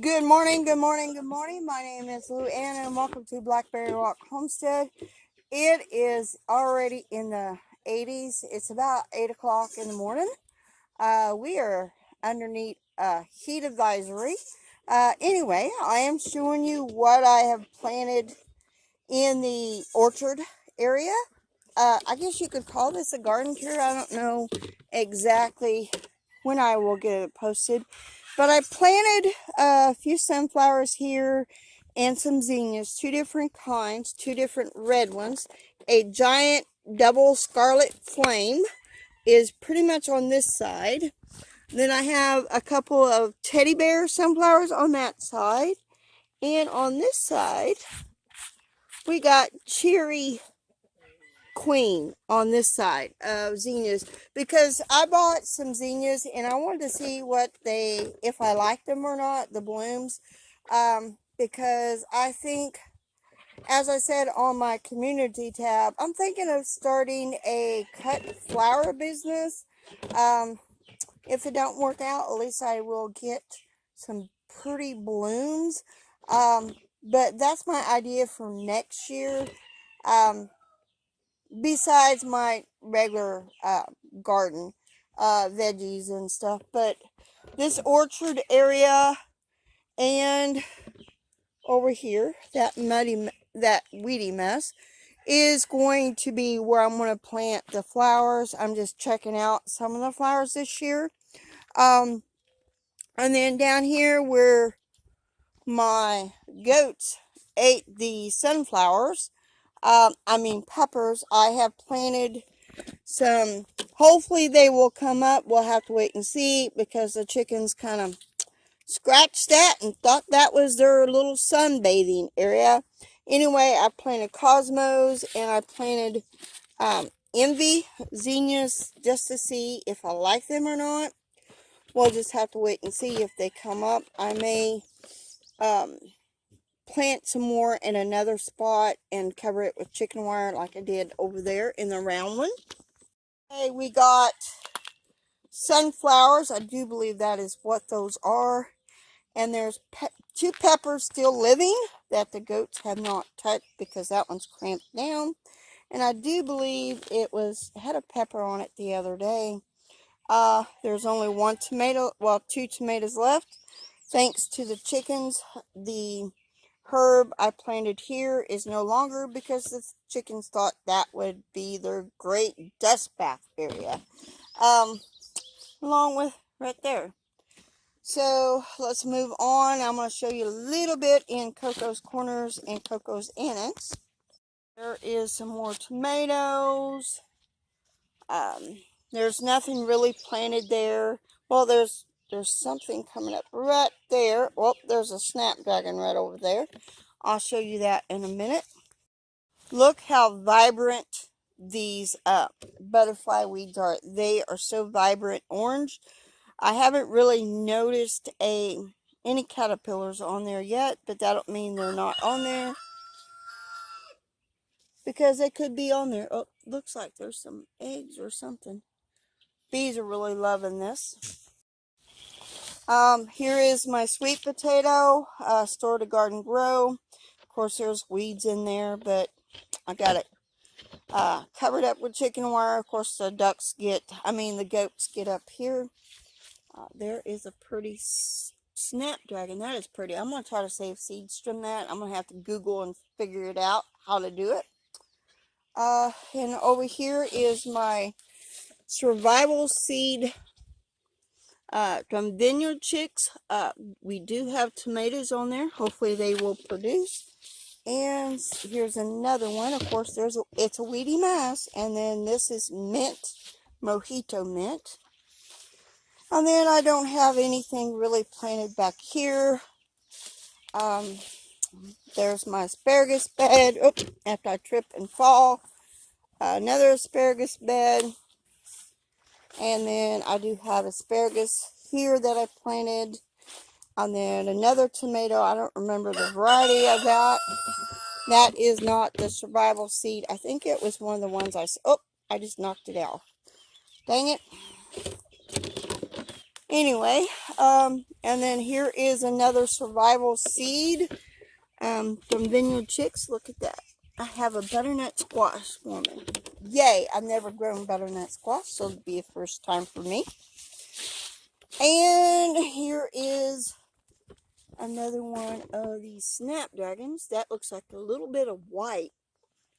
Good morning, good morning, good morning. My name is Lou Ann and welcome to Blackberryrock Homestead. It is already in the 80s. It's about 8 o'clock in the morning. We are underneath a heat advisory. Anyway, I am showing you what I have planted in the orchard area. I guess you could call this a garden tour. I don't know exactly when I will get it posted. But I planted a few sunflowers here and some zinnias, two different kinds, two different red ones. A giant double scarlet flame is pretty much on this side. Then I have a couple of teddy bear sunflowers on that side. And on this side, we got cherry queen on this side of zinnias, because I bought some zinnias and I wanted to see if I liked them or not, the blooms, because I think, as I said on my community tab, I'm thinking of starting a cut flower business. If it don't work out, at least I will get some pretty blooms. But that's my idea for next year. Besides my regular garden veggies and stuff, but this orchard area and over here, that weedy mess is going to be where I'm going to plant the flowers. I'm just checking out some of the flowers this year. um and then down here where my goats ate the sunflowers, peppers, I have planted some. Hopefully they will come up. We'll have to wait and see, because the chickens kind of scratched that and thought that was their little sunbathing area. Anyway, I planted cosmos and I planted envy zinnias just to see if I like them or not. We'll just have to wait and see if they come up. I may um, plant some more in another spot and cover it with chicken wire like I did over there in the round one. Hey, we got sunflowers. I do believe that is what those are. And there's two peppers still living that the goats have not touched, because that one's cramped down. And I do believe had a pepper on it the other day. There's only one tomato, well, two tomatoes left. Thanks to the chickens, the herb I planted here is no longer, because the chickens thought that would be their great dust bath area. Um, Along with right there. So let's move on. I'm going to show you a little bit in Coco's Corners and Coco's Annex. There is some more tomatoes. There's nothing really planted there. Well, there's something coming up right there. Well, there's a snapdragon right over there. I'll show you that in a minute. Look how vibrant these butterfly weeds are. They are so vibrant orange. I haven't really noticed any caterpillars on there yet, but that don't mean they're not on there, because they could be on there. Oh, looks like there's some eggs or something. Bees are really loving this. Here is my sweet potato, Store to Garden Grow. Of course, there's weeds in there, but I got it covered up with chicken wire. Of course, the goats get up here. There is a pretty snapdragon. That is pretty. I'm going to try to save seeds from that. I'm going to have to Google and figure it out how to do it. And over here is my survival seed from Vineyard Chicks. We do have tomatoes on there. Hopefully they will produce. And here's another one. Of course, it's a weedy mass. And then this is mint, mojito mint. And then I don't have anything really planted back here. There's my asparagus bed. Oops, after I trip and fall. Another asparagus bed. And then I do have asparagus here that I planted. And then another tomato. I don't remember the variety of that. That is not the survival seed. I think it was one of the ones I just knocked it out. Dang it. Anyway, and then here is another survival seed from Vineyard Chicks. Look at that. I have a butternut squash forming. Yay! I've never grown butternut squash, so it'll be a first time for me. And here is another one of these snapdragons. That looks like a little bit of white.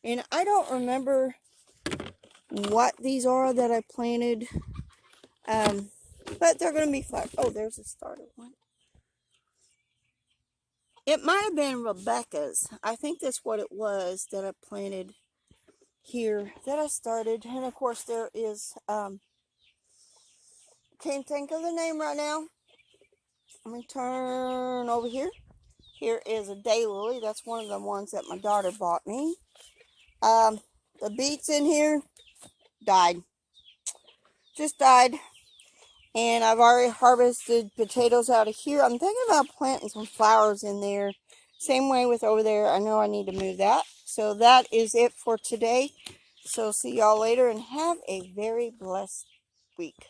And I don't remember what these are that I planted. But they're going to be fun. Oh, there's a started one. It might have been Rebecca's. I think that's what it was that I planted here that I started. And of course there is, can't think of the name right now. Let me turn over here. Here is a daylily. That's one of the ones that my daughter bought me. The beets in here died. Just died. And I've already harvested potatoes out of here. I'm thinking about planting some flowers in there. Same way with over there. I know I need to move that. So that is it for today. So see y'all later and have a very blessed week.